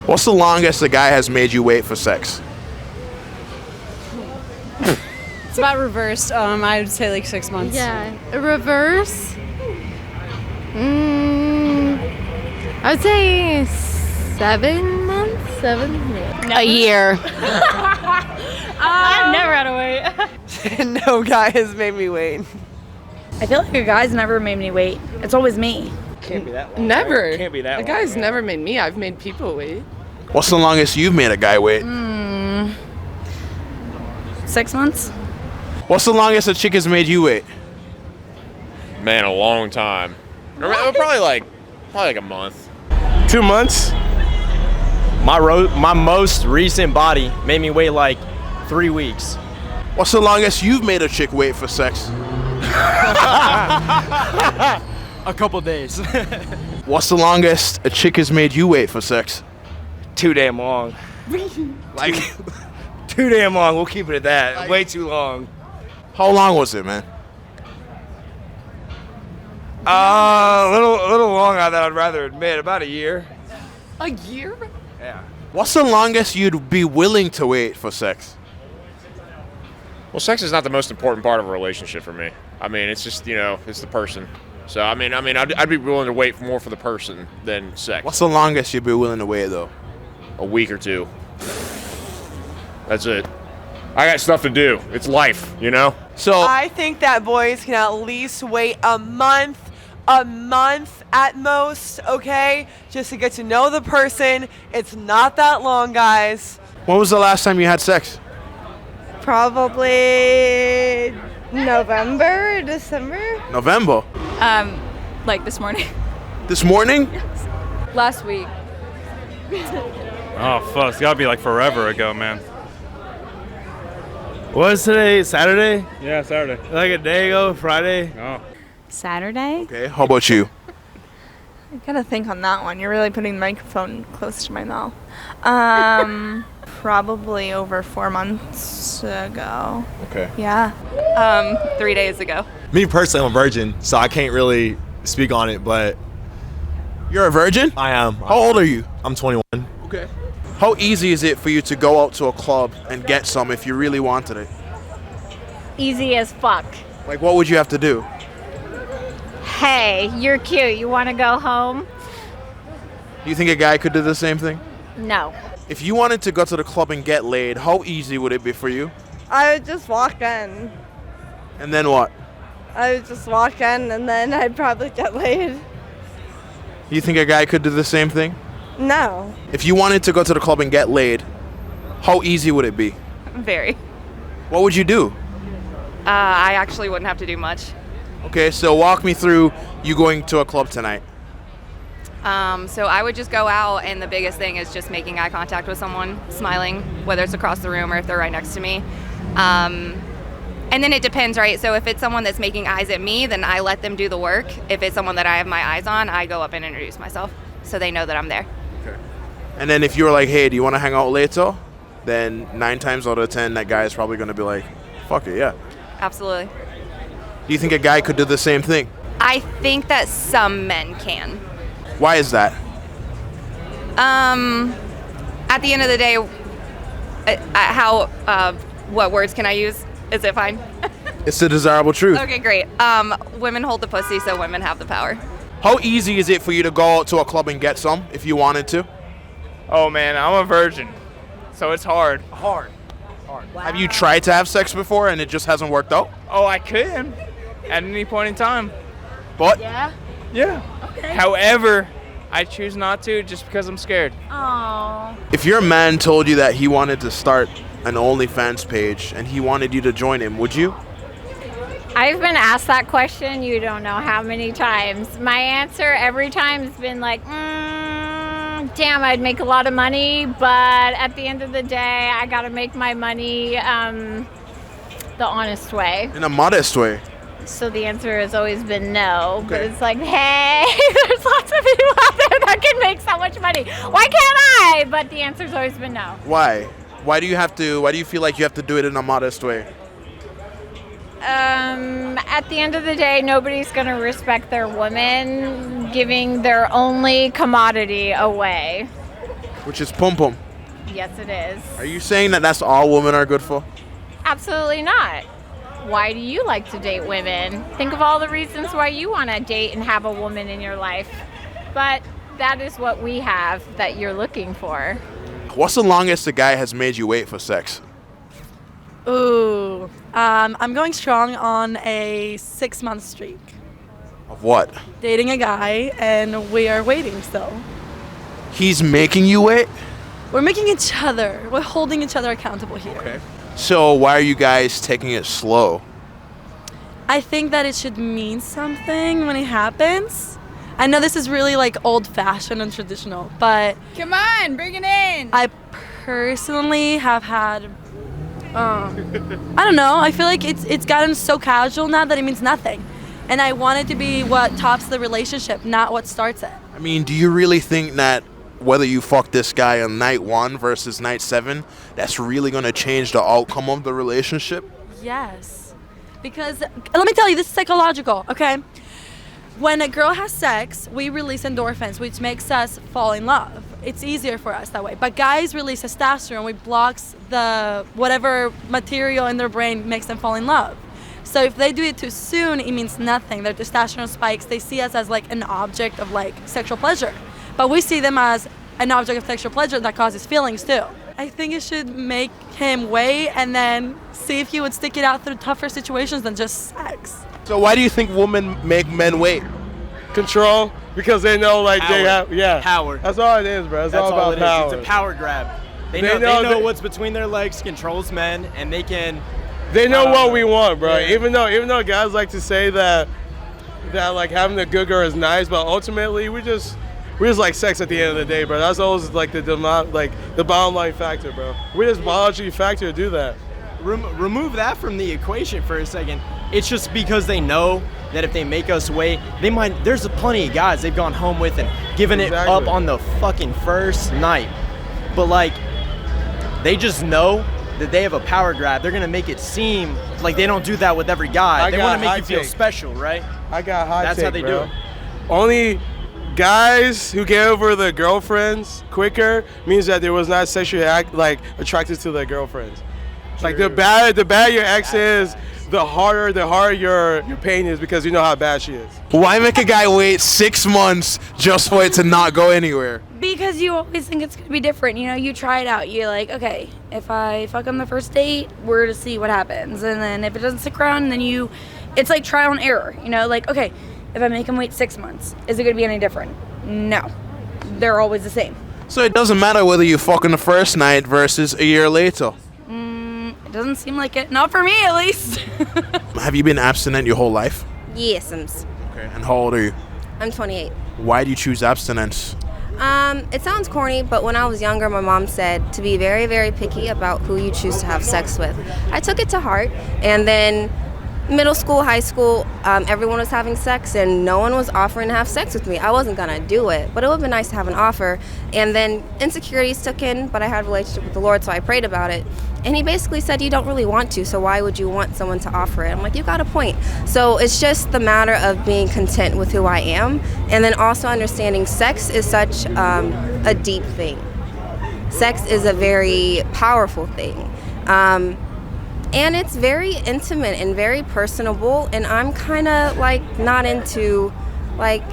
What's the longest a guy has made you wait for sex? It's about reversed. I would say like 6 months. Yeah, reverse. I would say 7 months. 7. A year. I've never had to wait. No guy has made me wait. I feel like a guy's never made me wait. It's always me. Can't be that long. Never. Right? Can't be that A long. guy's never made me. I've made people wait. What's the longest you've made a guy wait? 6 months? What's the longest a chick has made you wait? Man, a long time. Probably like a month. 2 months. My most recent body made me wait like 3 weeks. What's the longest you've made a chick wait for sex? A couple days. What's the longest a chick has made you wait for sex? Too damn long. Like, too damn long. We'll keep it at that. Way too long. How long was it, man? A little longer than I'd rather admit. About a year. A year? Yeah. What's the longest you'd be willing to wait for sex? Well, sex is not the most important part of a relationship for me. I mean, it's just, it's the person. So, I mean, I'd be willing to wait more for the person than sex. What's the longest you'd be willing to wait, though? A week or two. That's it. I got stuff to do. It's life, So, I think that boys can at least wait a month at most, okay? Just to get to know the person. It's not that long, guys. when was the last time you had sex? Probably November, December. November. Like this morning. This morning? Last week. Oh, fuck. It's gotta be like forever ago, man. What is today? Saturday? Yeah, Saturday. Like a day ago? Friday? Oh. Saturday? Okay, how about you? I gotta think on that one. You're really putting the microphone close to my mouth. Probably over 4 months ago. Okay. Yeah. 3 days ago. Me personally, I'm a virgin, so I can't really speak on it, but You're a virgin? I am. How old are you? I'm 21. Okay. How easy is it for you to go out to a club and get some if you really wanted it? Easy as fuck. Like, what would you have to do? Hey, you're cute. You want to go home? Do you think a guy could do the same thing? No. If you wanted to go to the club and get laid, how easy would it be for you? I would just walk in. And then what? I would just walk in and then I'd probably get laid. Do you think a guy could do the same thing? No. If you wanted to go to the club and get laid, how easy would it be? Very. What would you do? I actually wouldn't have to do much. Okay, so walk me through you going to a club tonight. So I would just go out, and the biggest thing is just making eye contact with someone, smiling, whether it's across the room or if they're right next to me. And then it depends, right? So if it's someone that's making eyes at me, then I let them do the work. If it's someone that I have my eyes on, I go up and introduce myself so they know that I'm there. Okay. And then if you were like, hey, do you want to hang out later? Then 9 times out of 10, that guy is probably going to be like, fuck it, yeah. Absolutely. Do you think a guy could do the same thing? I think that some men can. Why is that? At the end of the day, what words can I use? Is it fine? It's the desirable truth. Okay, great. Women hold the pussy, so women have the power. How easy is it for you to go out to a club and get some if you wanted to? Oh man, I'm a virgin, so it's hard. Wow. Have you tried to have sex before and it just hasn't worked out? Oh, I can, at any point in time. But Yeah? Yeah. Okay. However, I choose not to just because I'm scared. Oh. if your man told you that he wanted to start an OnlyFans page and he wanted you to join him, would you? I've been asked that question, you don't know how many times. My answer every time has been like, damn, I'd make a lot of money, but at the end of the day, I gotta make my money the honest way. In a modest way. So the answer has always been no. But Okay. it's like, hey, there's lots of people out there that can make so much money. Why can't I? But the answer's always been no. Why? Why do you feel like you have to do it in a modest way? At the end of the day, nobody's going to respect their woman giving their only commodity away. Which is pum pum. Yes, it is. Are you saying that that's all women are good for? Absolutely not. Why do you like to date women? Think of all the reasons why you want to date and have a woman in your life. But that is what we have that you're looking for. What's the longest a guy has made you wait for sex? Ooh, I'm going strong on a 6-month streak. Of what? Dating a guy, and we are waiting still. He's making you wait? We're making each other. We're holding each other accountable here. Okay. So why are you guys taking it slow? I think that it should mean something when it happens. I know this is really like old-fashioned and traditional, but Come on, bring it in. I personally have had, I don't know, I feel like it's gotten so casual now that it means nothing. And I want it to be what tops the relationship, not what starts it. I mean, do you really think that whether you fuck this guy on night 1 versus night 7, that's really going to change the outcome of the relationship? Yes. Because, let me tell you, this is psychological, okay? When a girl has sex, we release endorphins, which makes us fall in love. It's easier for us that way. But guys release testosterone, which blocks the whatever material in their brain makes them fall in love. So if they do it too soon, it means nothing. Their testosterone spikes. They see us as like an object of like sexual pleasure. But we see them as an object of sexual pleasure that causes feelings too. I think it should make him wait and then see if he would stick it out through tougher situations than just sex. So why do you think women make men wait? Control, because they know like they have Power. That's all it is, bro. It's all That's all about it power. is. It's a power grab. They know what's between their legs controls men, and they can. They know what we want, bro. Yeah. Even though guys like to say that like having a good girl is nice, but ultimately we just like sex at the end of the day, bro. That's always like the bottom line factor, bro. We're just biology factor to do that. Remove that from the equation for a second. It's just because they know that if they make us wait, they might. There's plenty of guys they've gone home with and given it up on the fucking first night, but like they just know that they have a power grab. They're gonna make it seem like they don't do that with every guy. They want to make you feel special, right? I got hot That's take, how they bro. do it. Only guys who get over their girlfriends quicker means that they was not sexually attracted to their girlfriends. Like the bad your ex is, the harder your pain is because you know how bad she is. Why make a guy wait 6 months just for it to not go anywhere? Because you always think it's going to be different. You know, you try it out. You're like, okay, if I fuck on the first date, we're to see what happens. And then if it doesn't stick around, then it's like trial and error. You know, like, okay, if I make him wait 6 months, is it going to be any different? No. They're always the same. So it doesn't matter whether you fuck on the first night versus a year later? It doesn't seem like it. Not for me, at least. Have you been abstinent your whole life? Yes, Okay. And how old are you? I'm 28. Why do you choose abstinence? It sounds corny, but when I was younger, my mom said to be very, very picky about who you choose to have sex with. I took it to heart, and then middle school, high school, everyone was having sex, and no one was offering to have sex with me. I wasn't gonna do it, but it would have been nice to have an offer. And then insecurities took in, but I had a relationship with the Lord, so I prayed about it. And he basically said, you don't really want to, so why would you want someone to offer it? I'm like, you got a point. So it's just the matter of being content with who I am, and then also understanding sex is such a deep thing. Sex is a very powerful thing. And it's very intimate and very personable, and I'm kind of like not into like,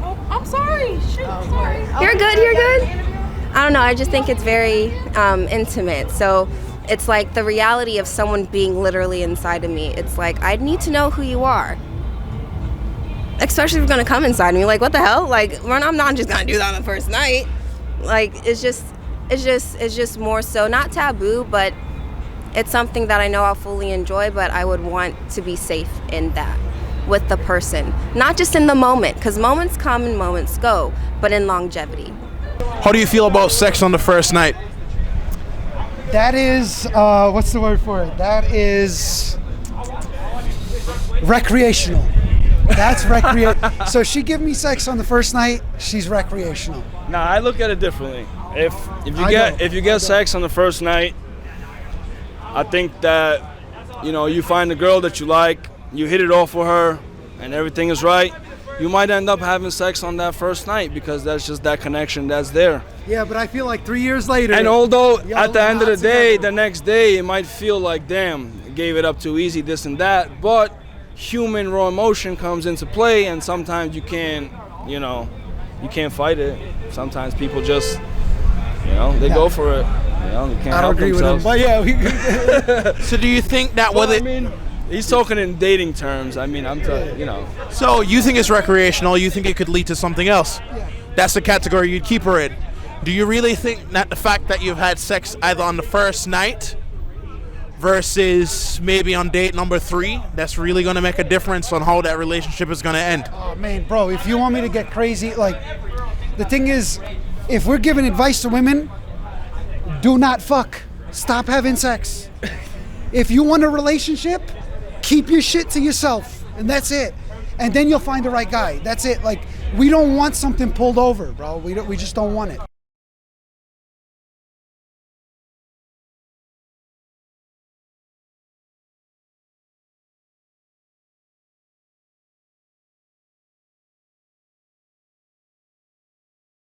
I'm sorry, shoot, sorry. You're good. I don't know, I just think it's very intimate. So it's like the reality of someone being literally inside of me. It's like, I need to know who you are. Especially if you're gonna come inside me, like what the hell? Like, I'm not just gonna do that on the first night. Like, it's just more so, not taboo, but it's something that I know I'll fully enjoy, but I would want to be safe in that with the person. Not just in the moment, because moments come and moments go, but in longevity. How do you feel about sex on the first night? That is, what's the word for it? That is recreational. That's recreational. So she give me sex on the first night, she's recreational. Nah, I look at it differently. If you get sex on the first night, I think that, you find a girl that you like, you hit it off with her, and everything is right. you might end up having sex on that first night because that's just that connection that's there. Yeah, but I feel like 3 years later. And although y'all at the end of the not day, together. the next day, it might feel like, damn, gave it up too easy, this and that, but human raw emotion comes into play, and sometimes you can't fight it. Sometimes people just, they go for it. They can't I help don't agree themselves. with him, but yeah. So do you think that Well, whether he's talking in dating terms. I mean, I'm talking, So you think it's recreational? You think it could lead to something else? Yeah. That's the category you'd keep her in. Do you really think that the fact that you've had sex either on the first night versus maybe on date number 3, that's really going to make a difference on how that relationship is going to end? Oh man, bro, if you want me to get crazy, like, the thing is, if we're giving advice to women, do not fuck. Stop having sex. If you want a relationship, keep your shit to yourself, and that's it. And then you'll find the right guy. That's it. Like, we don't want something pulled over, bro. We just don't want it.